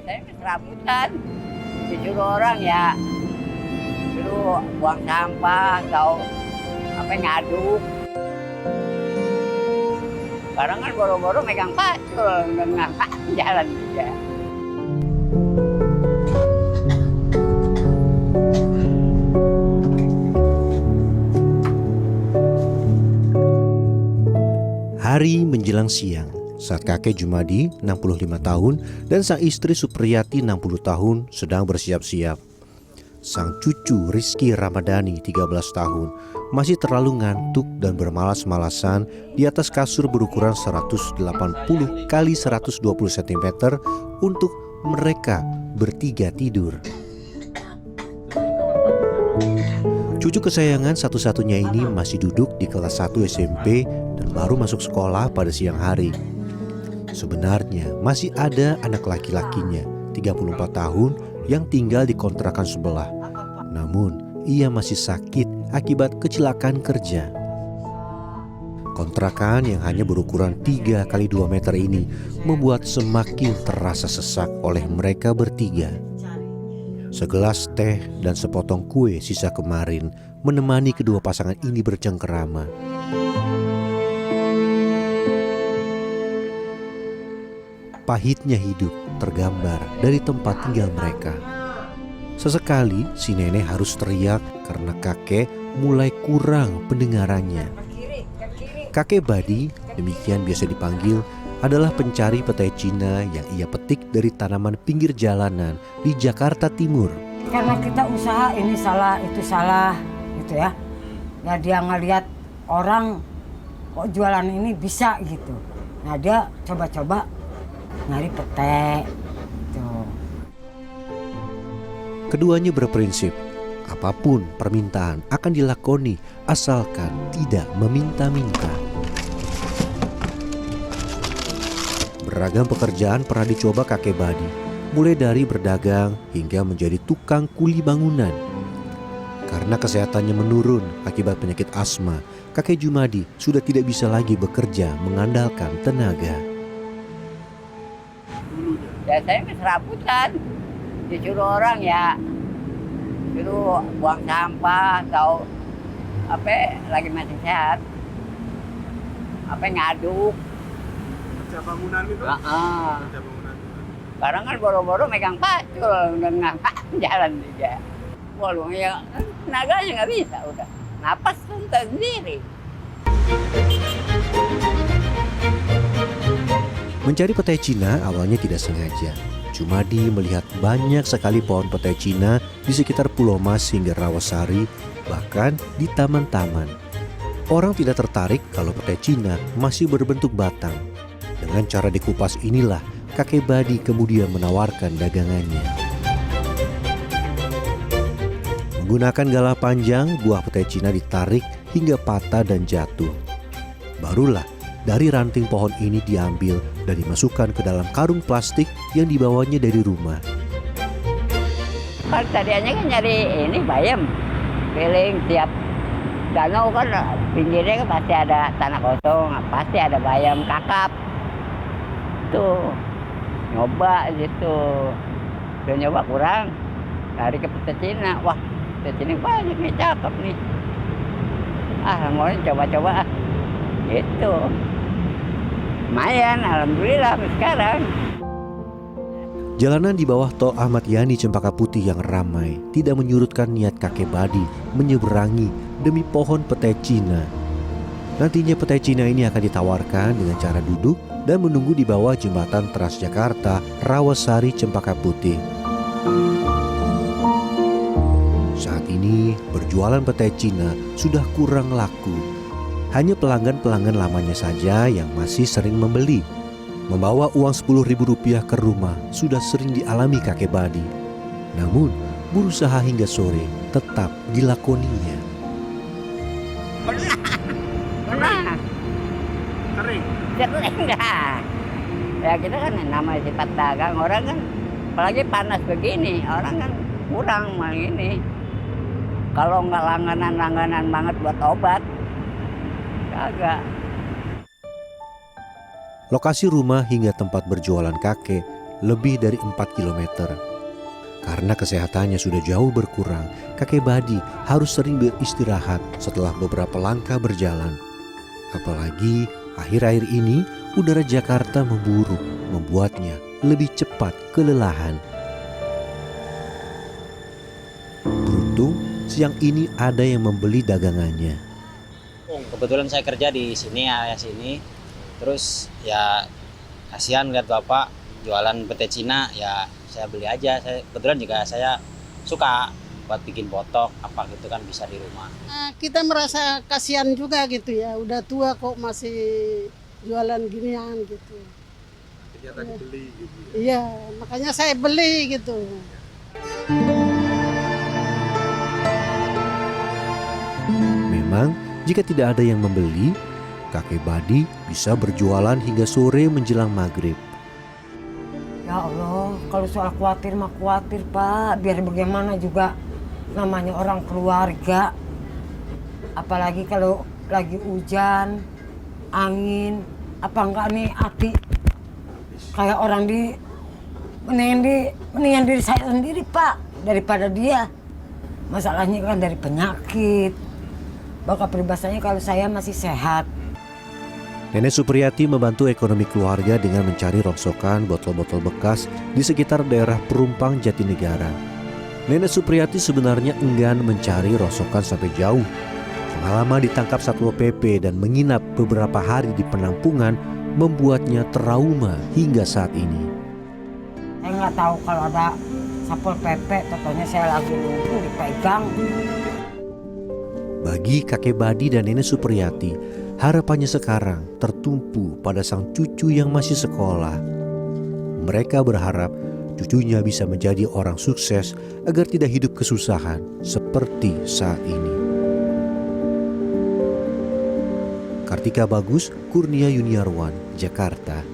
Biasanya serabutan. Disuruh orang ya, disuruh buang sampah atau apa ngaduk. Sekarang kan boro-boro megang pacul, nggak jalan juga. Hari menjelang siang, saat kakek Jumadi 65 tahun dan sang istri Supriyati 60 tahun sedang bersiap-siap. Sang cucu Rizky Ramadhani 13 tahun masih terlalu ngantuk dan bermalas-malasan di atas kasur berukuran 180 kali 120 cm untuk mereka bertiga tidur. Cucu kesayangan satu-satunya ini masih duduk di kelas 1 SMP dan baru masuk sekolah pada siang hari. Sebenarnya masih ada anak laki-lakinya 34 tahun yang tinggal di kontrakan sebelah. Namun ia masih sakit akibat kecelakaan kerja. Kontrakan yang hanya berukuran 3 kali 2 meter ini membuat semakin terasa sesak oleh mereka bertiga. Segelas teh dan sepotong kue sisa kemarin menemani kedua pasangan ini bercengkerama. Pahitnya hidup tergambar dari tempat tinggal mereka. Sesekali si nenek harus teriak karena kakek mulai kurang pendengarannya. Kakek Badi, demikian biasa dipanggil, adalah pencari petai Cina yang ia petik dari tanaman pinggir jalanan di Jakarta Timur. Karena kita usaha ini salah, itu salah, gitu ya. Ya dia ngelihat orang kok jualan ini bisa gitu. Nah dia coba-coba nyari petai. Gitu. Keduanya berprinsip, apapun permintaan akan dilakoni asalkan tidak meminta-minta. Beragam pekerjaan pernah dicoba kakek Badi, mulai dari berdagang hingga menjadi tukang kuli bangunan. Karena kesehatannya menurun akibat penyakit asma, kakek Jumadi sudah tidak bisa lagi bekerja mengandalkan tenaga. Biasanya serabutan. Disuruh orang ya, disuruh buang sampah atau apa lagi masih sehat. Apa ngaduk. Kerja bangunan itu? Kerja bangunan. Sekarang kan boro-boro megang pacul, nggak jalan juga. Waduh, ya tenaganya nggak bisa udah. Napas suntuk sendiri. Mencari petai Cina awalnya tidak sengaja. Jumadi melihat banyak sekali pohon petai Cina di sekitar Pulau Mas hingga Rawasari, bahkan di taman-taman. Orang tidak tertarik kalau petai Cina masih berbentuk batang. Dengan cara dikupas inilah kakek Badi kemudian menawarkan dagangannya. Menggunakan galah panjang, buah petai Cina ditarik hingga patah dan jatuh. Barulah dari ranting pohon ini diambil dan dimasukkan ke dalam karung plastik yang dibawanya dari rumah. Kan tadinya kan nyari ini bayam, keliling tiap danau kan pinggirnya kan pasti ada tanah kosong, pasti ada bayam kakap. Tuh nyoba gitu, udah nyoba kurang, lari ke petai Cina, wah petai Cina banyak nih, cakep nih. Mau coba-coba gitu. Lumayan, alhamdulillah sekarang. Jalanan di bawah Tol Ahmad Yani Cempaka Putih yang ramai tidak menyurutkan niat kakek Badi menyeberangi demi pohon petai Cina. Nantinya petai Cina ini akan ditawarkan dengan cara duduk dan menunggu di bawah jembatan Transjakarta Rawasari Cempaka Putih. Saat ini berjualan petai Cina sudah kurang laku. Hanya pelanggan-pelanggan lamanya saja yang masih sering membeli. Membawa uang Rp10.000 ke rumah sudah sering dialami kakek Badi. Namun berusaha hingga sore tetap dilakoninya. Pernah. Kering? Sering dah. Ya kita kan namanya sifat dagang, orang kan apalagi panas begini, orang kan kurang mal ini. Kalau nggak langganan banget buat obat, kagak. Lokasi rumah hingga tempat berjualan kakek lebih dari 4 kilometer. Karena kesehatannya sudah jauh berkurang, kakek Badi harus sering beristirahat setelah beberapa langkah berjalan. Apalagi akhir-akhir ini udara Jakarta memburuk, membuatnya lebih cepat kelelahan. Beruntung siang ini ada yang membeli dagangannya. Kebetulan saya kerja di sini, area sini. Terus ya kasihan lihat bapak jualan pete Cina, ya saya beli aja. Kebetulan juga saya suka buat bikin potok apa gitu kan, bisa di rumah. Kita merasa kasihan juga gitu ya, udah tua kok masih jualan ginian gitu. Ternyata dibeli gitu ya. Iya, makanya saya beli gitu. Memang jika tidak ada yang membeli, kakek Badi bisa berjualan hingga sore menjelang maghrib. Ya Allah, kalau soal khawatir mah khawatir Pak. Biar bagaimana juga namanya orang keluarga. Apalagi kalau lagi hujan, angin, apa enggak nih hati kayak orang mendingan diri saya sendiri Pak daripada dia. Masalahnya kan dari penyakit. Bakal peribahasanya kalau saya masih sehat. Nenek Supriyati membantu ekonomi keluarga dengan mencari rongsokan botol-botol bekas di sekitar daerah Perumpang Jatinegara. Nenek Supriyati sebenarnya enggan mencari rongsokan sampai jauh. Pengalaman ditangkap Satpol PP dan menginap beberapa hari di penampungan membuatnya trauma hingga saat ini. Saya nggak tahu kalau ada Satpol PP, totonya saya lagi nunggu dipegang. Bagi kakek Badi dan nenek Supriyati, harapannya sekarang tertumpu pada sang cucu yang masih sekolah. Mereka berharap cucunya bisa menjadi orang sukses agar tidak hidup kesusahan seperti saat ini. Kartika Bagus, Kurnia Yuniarwan, Jakarta.